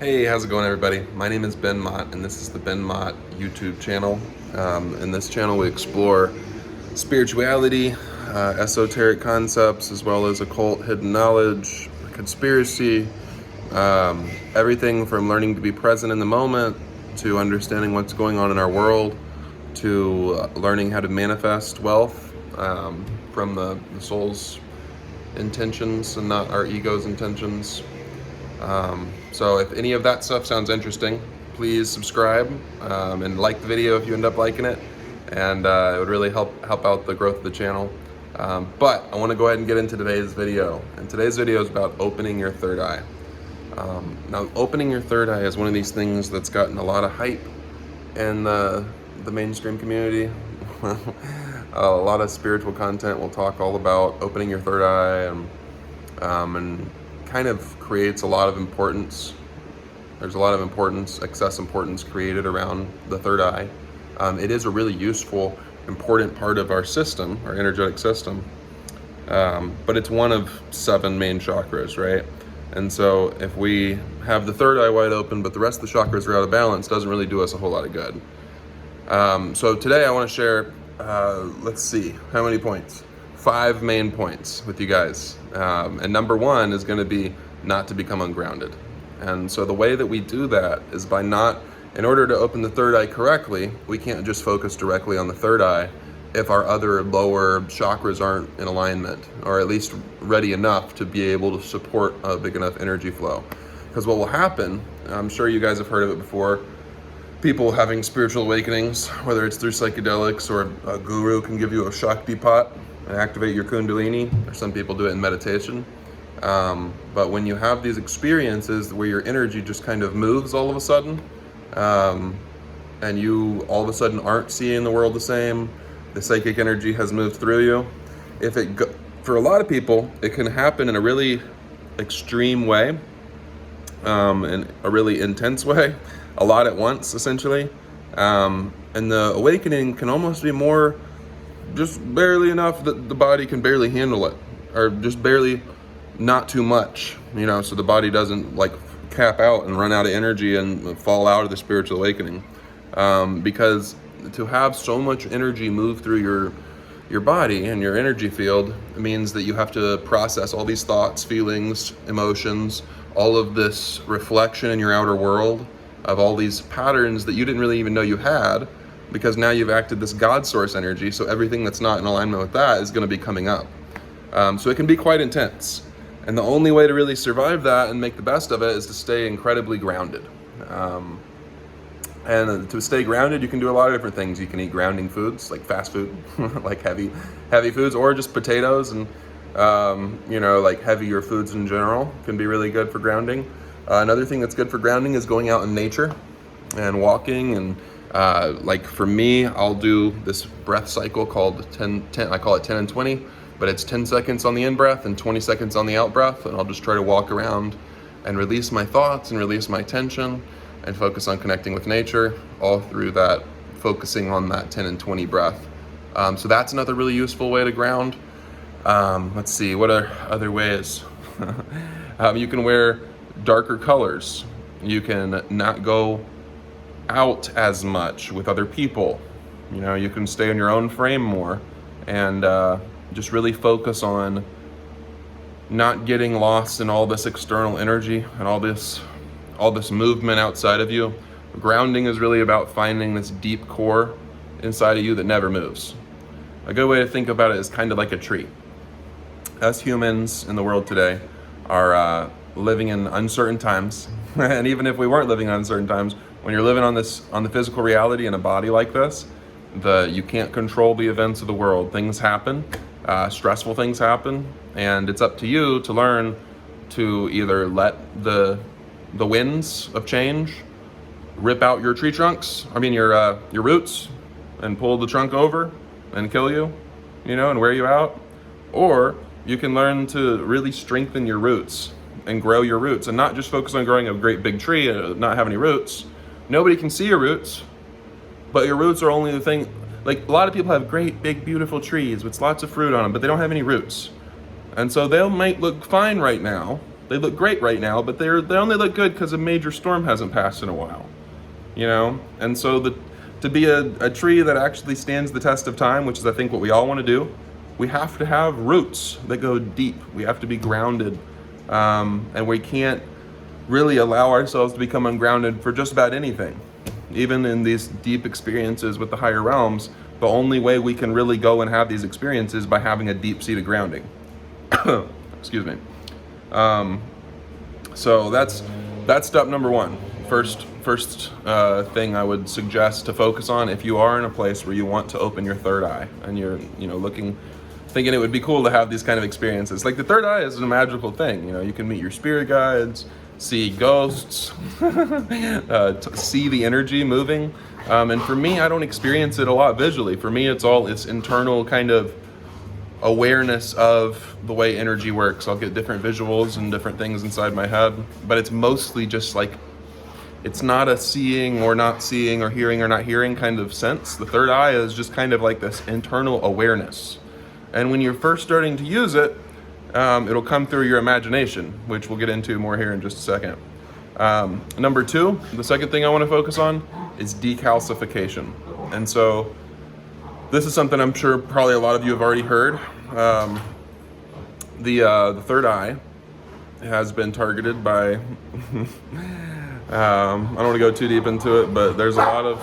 Hey, how's it going, everybody? My name is Ben Mott, and this is the Ben Mott YouTube channel. In this channel, we explore spirituality, esoteric concepts, as well as occult hidden knowledge, conspiracy, everything from learning to be present in the moment to understanding what's going on in our world to learning how to manifest wealth from the soul's intentions and not our ego's intentions. So if any of that stuff sounds interesting, please subscribe and like the video if you end up liking it, and it would really help out the growth of the channel. But I want to go ahead and get into today's video, and today's video is about opening your third eye. Now, opening your third eye is one of these things that's gotten a lot of hype in the mainstream community. A lot of spiritual content will talk all about opening your third eye, and kind of creates a lot of importance. There's a lot of importance, excess importance created around the third eye. It is a really useful, important part of our system, our energetic system. But it's one of 7 main chakras, right? And so if we have the third eye wide open, but the rest of the chakras are out of balance, doesn't really do us a whole lot of good. So today I want to share, let's see, how many points? 5 main points with you guys. And number 1 is going to be not to become ungrounded. And so the way that we do that is by in order to open the third eye correctly, we can't just focus directly on the third eye if our other lower chakras aren't in alignment, or at least ready enough to be able to support a big enough energy flow. Because what will happen, I'm sure you guys have heard of it before, people having spiritual awakenings, whether it's through psychedelics or a guru can give you a Shakti pot and activate your Kundalini, or some people do it in meditation. But when you have these experiences where your energy just kind of moves all of a sudden, and you all of a sudden aren't seeing the world the same, the psychic energy has moved through you. For a lot of people, it can happen in a really extreme way, in a really intense way, a lot at once, essentially. And the awakening can almost be more just barely enough that the body can barely handle it, or just barely not too much, so the body doesn't like cap out and run out of energy and fall out of the spiritual awakening. Because to have so much energy move through your body and your energy field means that you have to process all these thoughts, feelings, emotions, all of this reflection in your outer world of all these patterns that you didn't really even know you had, because now you've acted this God source energy, so everything that's not in alignment with that is going to be coming up. So it can be quite intense. And the only way to really survive that and make the best of it is to stay incredibly grounded. And to stay grounded, you can do a lot of different things. You can eat grounding foods, like fast food, like heavy foods, or just potatoes and, like heavier foods in general can be really good for grounding. Another thing that's good for grounding is going out in nature and walking. And like for me, I'll do this breath cycle called 10, I call it 10 and 20. But it's 10 seconds on the in-breath and 20 seconds on the out-breath, and I'll just try to walk around and release my thoughts and release my tension and focus on connecting with nature, all through that, focusing on that 10 and 20 breath. So that's another really useful way to ground. Let's see, what are other ways? You can wear darker colors. You can not go out as much with other people. You can stay in your own frame more, and just really focus on not getting lost in all this external energy and all this movement outside of you. Grounding is really about finding this deep core inside of you that never moves. A good way to think about it is kind of like a tree. Us humans in the world today are living in uncertain times. And even if we weren't living in uncertain times, when you're living on the physical reality in a body like this, you can't control the events of the world. Things happen. Stressful things happen, and it's up to you to learn to either let the winds of change rip out your your roots, and pull the trunk over and kill you, and wear you out, or you can learn to really strengthen your roots and grow your roots, and not just focus on growing a great big tree and not have any roots. Nobody can see your roots, but your roots are only the thing. Like, a lot of people have great, big, beautiful trees with lots of fruit on them, but they don't have any roots. And so they might look fine right now. They look great right now, but they only look good because a major storm hasn't passed in a while, you know? And so to be a tree that actually stands the test of time, which is I think what we all want to do, we have to have roots that go deep. We have to be grounded, and we can't really allow ourselves to become ungrounded for just about anything. Even in these deep experiences with the higher realms, the only way we can really go and have these experiences is by having a deep-seated grounding. Excuse me. So that's step number one. First thing I would suggest to focus on if you are in a place where you want to open your third eye and you're thinking it would be cool to have these kind of experiences. Like the third eye is a magical thing. You can meet your spirit guides, see ghosts, see the energy moving. And for me, I don't experience it a lot visually. For me, it's internal kind of awareness of the way energy works. I'll get different visuals and different things inside my head, but it's mostly just like, it's not a seeing or not seeing or hearing or not hearing kind of sense. The third eye is just kind of like this internal awareness. And when you're first starting to use it, it'll come through your imagination, which we'll get into more here in just a second. Number two, the second thing I want to focus on is decalcification. And so this is something I'm sure probably a lot of you have already heard. The third eye has been targeted by, I don't want to go too deep into it, but there's a lot of,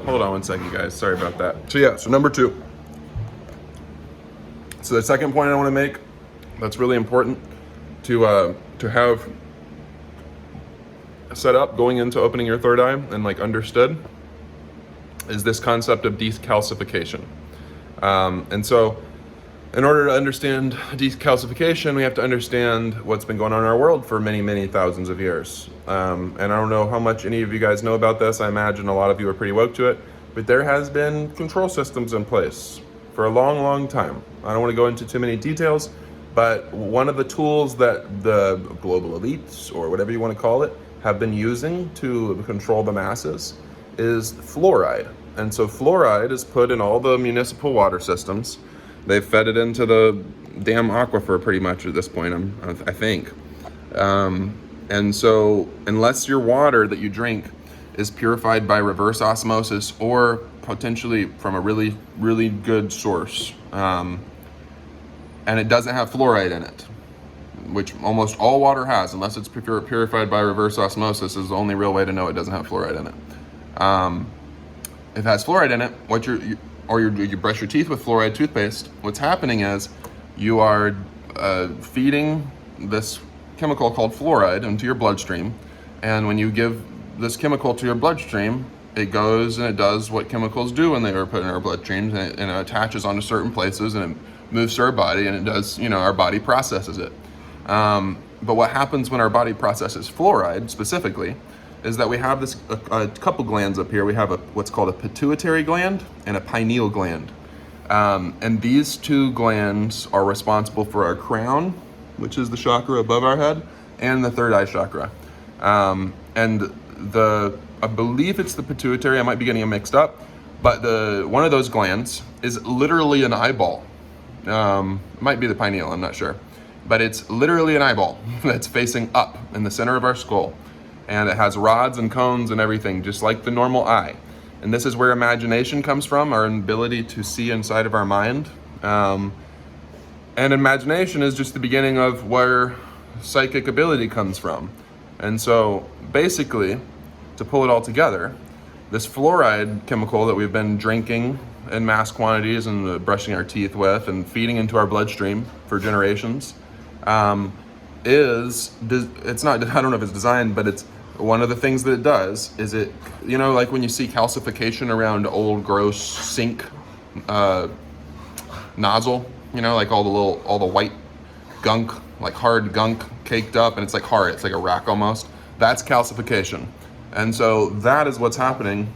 hold on one second guys, sorry about that. So number two. So the second point I want to make that's really important to have set up going into opening your third eye and like understood is this concept of decalcification. And so in order to understand decalcification, we have to understand what's been going on in our world for many, many thousands of years. And I don't know how much any of you guys know about this. I imagine a lot of you are pretty woke to it, but there has been control systems in place for a long, long time. I don't want to go into too many details, but one of the tools that the global elites, or whatever you want to call it, have been using to control the masses is fluoride. And so fluoride is put in all the municipal water systems. They've fed it into the damn aquifer pretty much at this point, I think. And so unless your water that you drink is purified by reverse osmosis or potentially from a really, really good source, and it doesn't have fluoride in it, which almost all water has, unless it's purified by reverse osmosis, is the only real way to know it doesn't have fluoride in it. If it has fluoride in it, you brush your teeth with fluoride toothpaste, what's happening is you are feeding this chemical called fluoride into your bloodstream, and when you give this chemical to your bloodstream, it goes and it does what chemicals do when they are put in our bloodstreams, and it attaches onto certain places and it moves through our body, and it does, our body processes it. But what happens when our body processes fluoride specifically is that we have a couple glands up here. We have what's called a pituitary gland and a pineal gland. And these two glands are responsible for our crown, which is the chakra above our head, and the third eye chakra. And I believe it's the pituitary, I might be getting it mixed up, but one of those glands is literally an eyeball. Might be the pineal, I'm not sure. But it's literally an eyeball that's facing up in the center of our skull. And it has rods and cones and everything, just like the normal eye. And this is where imagination comes from, our ability to see inside of our mind. And imagination is just the beginning of where psychic ability comes from. And so basically, to pull it all together, this fluoride chemical that we've been drinking in mass quantities and brushing our teeth with and feeding into our bloodstream for generations, it's not, I don't know if it's designed, but it's one of the things that it does is it, like when you see calcification around old gross sink nozzle, like all the white gunk, like hard gunk caked up, and it's like hard, it's like a rock almost. That's calcification. And so that is what's happening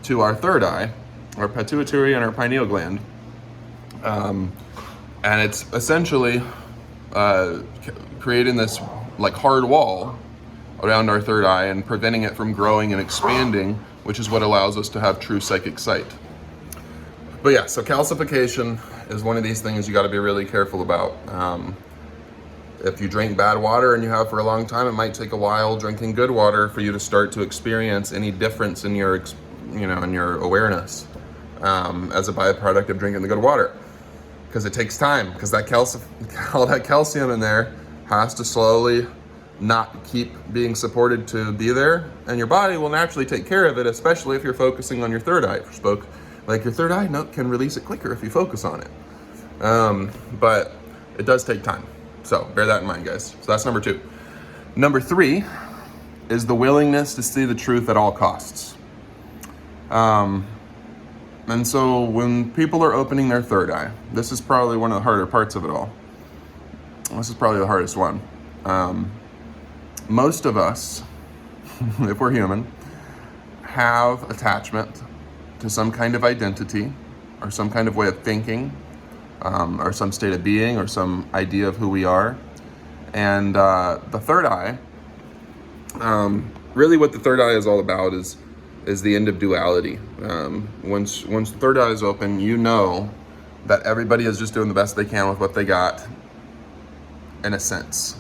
to our third eye, our pituitary and our pineal gland. And it's essentially creating this like hard wall around our third eye and preventing it from growing and expanding, which is what allows us to have true psychic sight. But yeah, so calcification is one of these things you got to be really careful about. If you drink bad water and you have for a long time, it might take a while drinking good water for you to start to experience any difference in your, in your awareness as a byproduct of drinking the good water. Because it takes time, because all that calcium in there has to slowly not keep being supported to be there, and your body will naturally take care of it, especially if you're focusing on your third eye. Like your third eye can release it quicker if you focus on it. But it does take time. So bear that in mind, guys. So that's number 2. Number 3 is the willingness to see the truth at all costs. And so when people are opening their third eye, this is probably one of the harder parts of it all. This is probably the hardest one. Most of us, if we're human, have attachment to some kind of identity or some kind of way of thinking, or some state of being, or some idea of who we are. And the third eye, really what the third eye is all about is the end of duality. Once the third eye is open, you know that everybody is just doing the best they can with what they got, in a sense.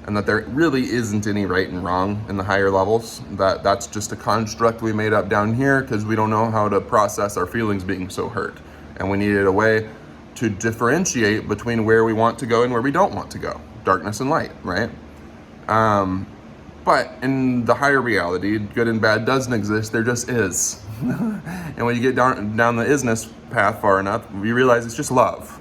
And that there really isn't any right and wrong in the higher levels. That's just a construct we made up down here because we don't know how to process our feelings being so hurt. And we needed a way to differentiate between where we want to go and where we don't want to go. Darkness and light, right? But in the higher reality, good and bad doesn't exist, there just is. And when you get down the isness path far enough, we realize it's just love.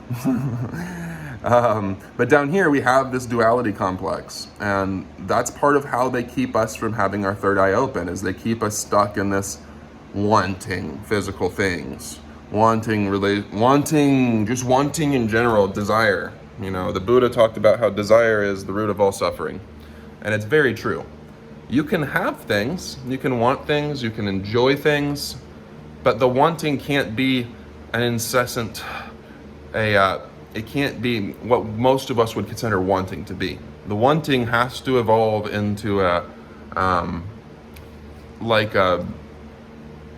But down here, we have this duality complex. And that's part of how they keep us from having our third eye open, is they keep us stuck in this wanting physical things. Wanting in general, desire. The Buddha talked about how desire is the root of all suffering. And it's very true. You can have things, you can want things, you can enjoy things, but the wanting can't be an incessant, it can't be what most of us would consider wanting to be. The wanting has to evolve into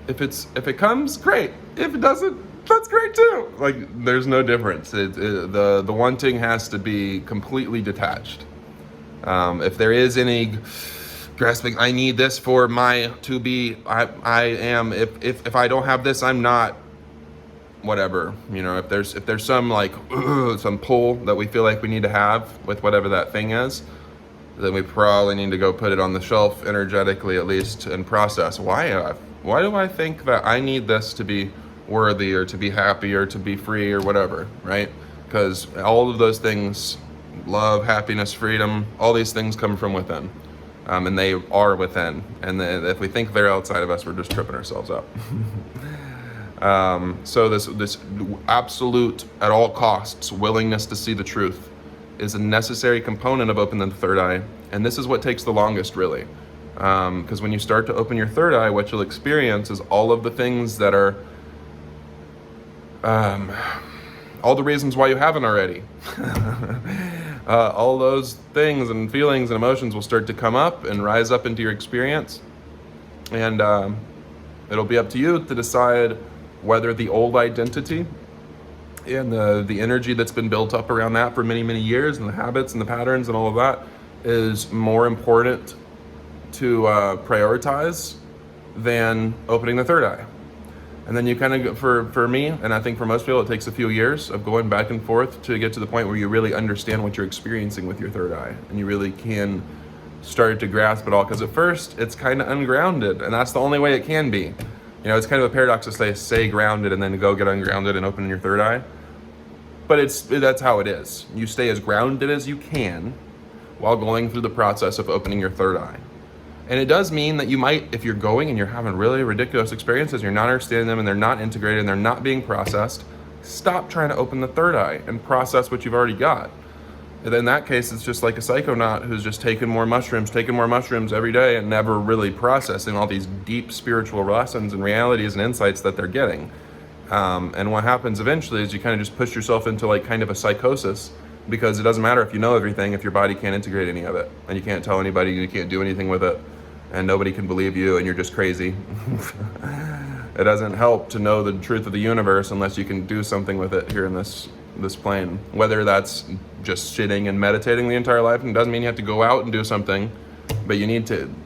if it comes, great. If it doesn't, that's great too. Like, there's no difference. The wanting has to be completely detached. If there is any grasping, I need this for to be, I am, if I don't have this, I'm not, whatever. If there's some some pull that we feel like we need to have with whatever that thing is, then we probably need to go put it on the shelf energetically, at least, and process why do I think that I need this to be worthy or to be happy or to be free or whatever, right? Because all of those things, love, happiness, freedom, all these things come from within, and they are within. And if we think they're outside of us, we're just tripping ourselves up. So this absolute, at all costs, willingness to see the truth is a necessary component of opening the third eye. And this is what takes the longest, really. Because when you start to open your third eye, what you'll experience is all of the things that are, all the reasons why you haven't already. All those things and feelings and emotions will start to come up and rise up into your experience. And it'll be up to you to decide whether the old identity and the energy that's been built up around that for many, many years, and the habits and the patterns and all of that, is more important to prioritize than opening the third eye. And then you kind of, for me, and I think for most people, it takes a few years of going back and forth to get to the point where you really understand what you're experiencing with your third eye, and you really can start to grasp it all. Because at first, it's kind of ungrounded, and that's the only way it can be. It's kind of a paradox to stay grounded and then go get ungrounded and open your third eye. But that's how it is. You stay as grounded as you can while going through the process of opening your third eye. And it does mean that you might, if you're going and you're having really ridiculous experiences, you're not understanding them and they're not integrated and they're not being processed, stop trying to open the third eye and process what you've already got. And in that case, it's just like a psychonaut who's just taking more mushrooms every day and never really processing all these deep spiritual lessons and realities and insights that they're getting. And what happens eventually is you kind of just push yourself into kind of a psychosis, because it doesn't matter if you know everything if your body can't integrate any of it, and you can't tell anybody, you can't do anything with it, and nobody can believe you, and you're just crazy. It doesn't help to know the truth of the universe unless you can do something with it here in this this plane. Whether that's just sitting and meditating the entire life, and it doesn't mean you have to go out and do something, but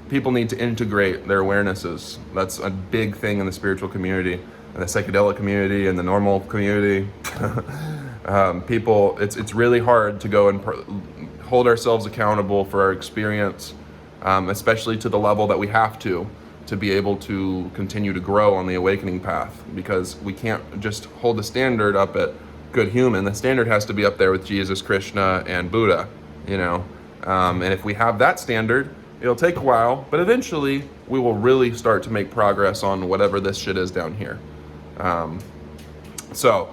people need to integrate their awarenesses. That's a big thing in the spiritual community, and the psychedelic community, and the normal community. It's really hard to go and hold ourselves accountable for our experience, especially to the level that we have to be able to continue to grow on the awakening path, because we can't just hold the standard up at good human. The standard has to be up there with Jesus, Krishna, and Buddha, and if we have that standard, it'll take a while, but eventually we will really start to make progress on whatever this shit is down here. So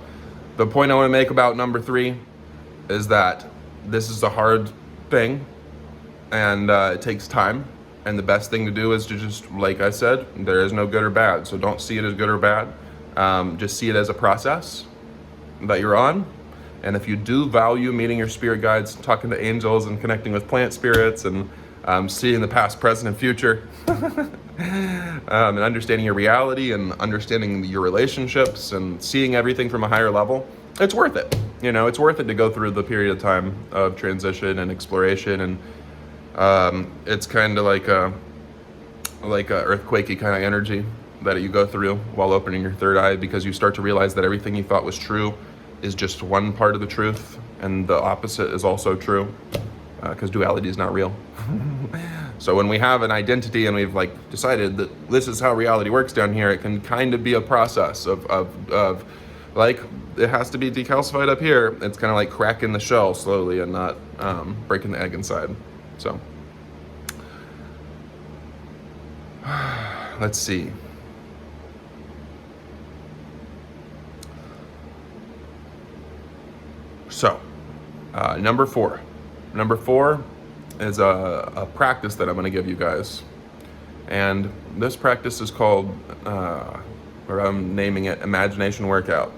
the point I want to make about number 3 is that this is a hard thing, and it takes time. And the best thing to do is to just, like I said, there is no good or bad. So don't see it as good or bad. Just see it as a process that you're on. And if you do value meeting your spirit guides, talking to angels, and connecting with plant spirits, and seeing the past, present, and future, and understanding your reality, and understanding your relationships, and seeing everything from a higher level, it's worth it. It's worth it to go through the period of time of transition and exploration, and it's kind of like a earthquakey kind of energy that you go through while opening your third eye, because you start to realize that everything you thought was true is just one part of the truth, and the opposite is also true, because duality is not real. So when we have an identity and we've decided that this is how reality works down here, it can kind of be a process of like, it has to be decalcified up here. It's kind of like cracking the shell slowly and not breaking the egg inside. So let's see. So number 4 is a practice that I'm going to give you guys, and this practice is called, or I'm naming it, imagination workout.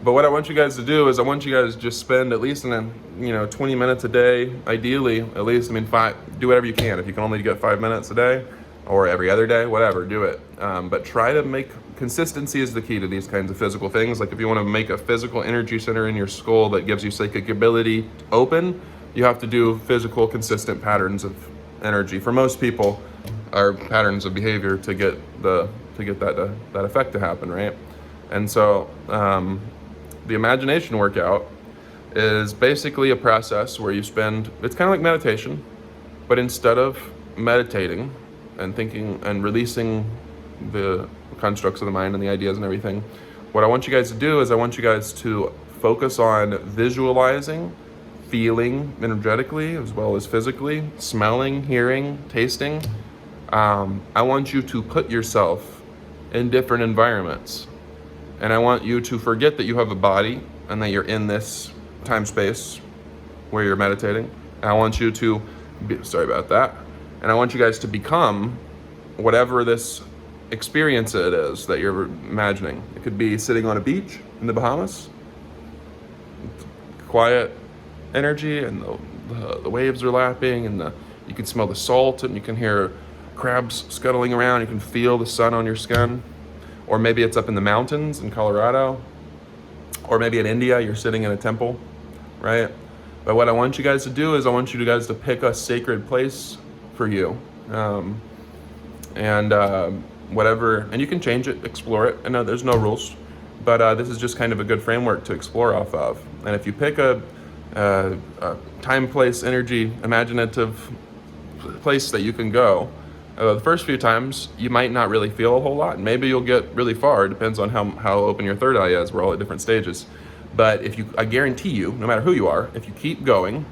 But what I want you guys to do is I want you guys to just spend at least 20 minutes a day, ideally, at least. Do whatever you can. If you can only get 5 minutes a day, or every other day, whatever, do it. But try to make consistency is the key to these kinds of physical things. Like if you want to make a physical energy center in your skull that gives you psychic ability open, you have to do physical, consistent patterns of energy. For most people, are patterns of behavior to get that effect to happen, right? And so the imagination workout is basically a process where it's kind of like meditation, but instead of meditating and thinking and releasing the constructs of the mind and the ideas and everything, what I want you guys to do is I want you guys to focus on visualizing, feeling energetically as well as physically, smelling, hearing, tasting. I want you to put yourself in different environments. And I want you to forget that you have a body and that you're in this time space where you're meditating. And I want you to sorry about that. And I want you guys to become whatever this experience it is that you're imagining. It could be sitting on a beach in the Bahamas, quiet energy, and the waves are lapping, and you can smell the salt, and you can hear crabs scuttling around. You can feel the sun on your skin. Or maybe it's up in the mountains in Colorado, or maybe in India, you're sitting in a temple, right? But what I want you guys to do is I want you guys to pick a sacred place for you, whatever, and you can change it, explore it. I know there's no rules, but this is just kind of a good framework to explore off of. And if you pick a time, place, energy, imaginative place that you can go, the first few times you might not really feel a whole lot. Maybe you'll get really far. It depends on how open your third eye is. We're all at different stages. But I guarantee you, no matter who you are, if you keep going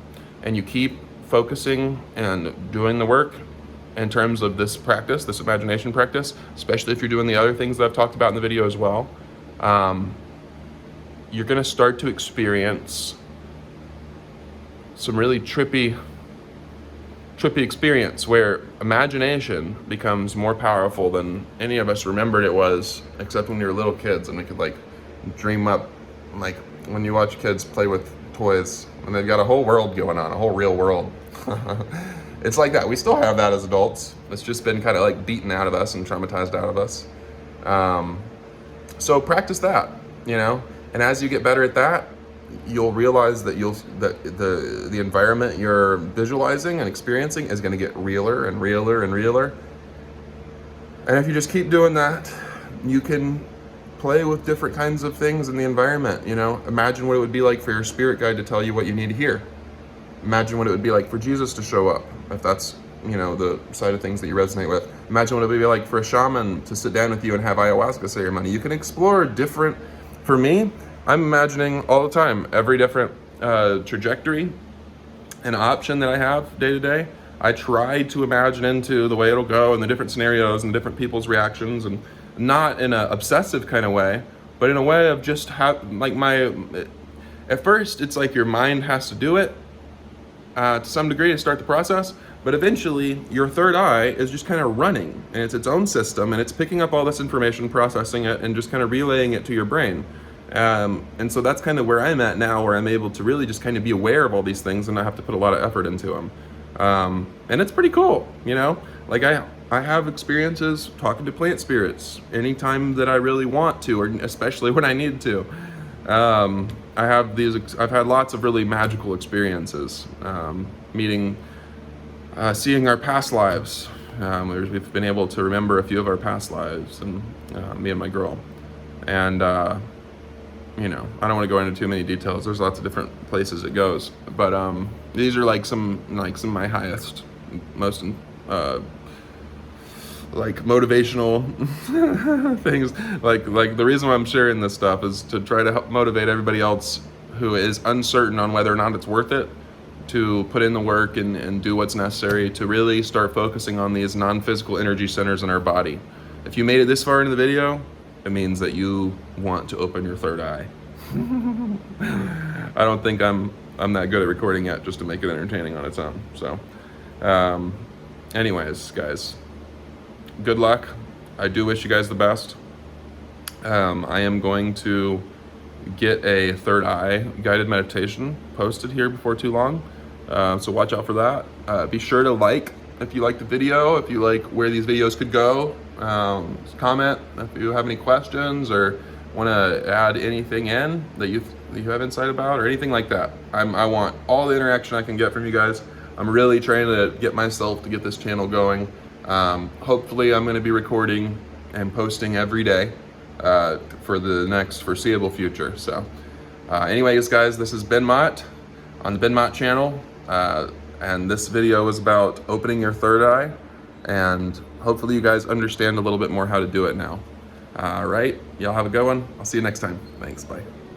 and you keep focusing and doing the work in terms of this practice, this imagination practice, especially if you're doing the other things that I've talked about in the video as well, you're going to start to experience some really trippy experience where imagination becomes more powerful than any of us remembered it was, except when we were little kids and we could dream up, like when you watch kids play with toys and they've got a whole world going on, a whole real world. It's like that. We still have that as adults. It's just been kind of beaten out of us and traumatized out of us. So practice that, And as you get better at that, you'll realize that the environment you're visualizing and experiencing is going to get realer and realer and realer. And if you just keep doing that, you can play with different kinds of things in the environment. Imagine what it would be like for your spirit guide to tell you what you need to hear. Imagine what it would be like for Jesus to show up, if that's the side of things that you resonate with. Imagine what it would be like for a shaman to sit down with you and have ayahuasca ceremony. You can explore different. For me, I'm imagining all the time every different trajectory and option that I have day to day. I try to imagine into the way it'll go and the different scenarios and different people's reactions, and not in an obsessive kind of way, but in a way of just at first it's like your mind has to do it to some degree to start the process, but eventually your third eye is just kind of running, and it's its own system, and it's picking up all this information, processing it, and just kind of relaying it to your brain. And so that's kind of where I'm at now, where I'm able to really just kind of be aware of all these things and not have to put a lot of effort into them. And it's pretty cool, like I have experiences talking to plant spirits anytime that I really want to, or especially when I need to. I've had lots of really magical experiences, seeing our past lives. We've been able to remember a few of our past lives, and me and my girl. And I don't want to go into too many details. There's lots of different places it goes, but these are some of my highest, most motivational things. Like the reason why I'm sharing this stuff is to try to help motivate everybody else who is uncertain on whether or not it's worth it, to put in the work and do what's necessary to really start focusing on these non-physical energy centers in our body. If you made it this far into the video, it means that you want to open your third eye. I don't think I'm that good at recording yet, just to make it entertaining on its own. So anyways, guys, good luck. I do wish you guys the best. I am going to get a third eye guided meditation posted here before too long, so watch out for that. Be sure to like if you like the video, if you like where these videos could go. Comment if you have any questions or want to add anything in that you have insight about, or anything like that. I want all the interaction I can get from you guys. I'm really trying to get myself to get this channel going. Hopefully I'm going to be recording and posting every day for the next foreseeable future. So anyways, guys, this is Ben Mott on the Ben Mott channel, and this video is about opening your third eye, and hopefully you guys understand a little bit more how to do it now. All right, y'all have a good one. I'll see you next time. Thanks, bye.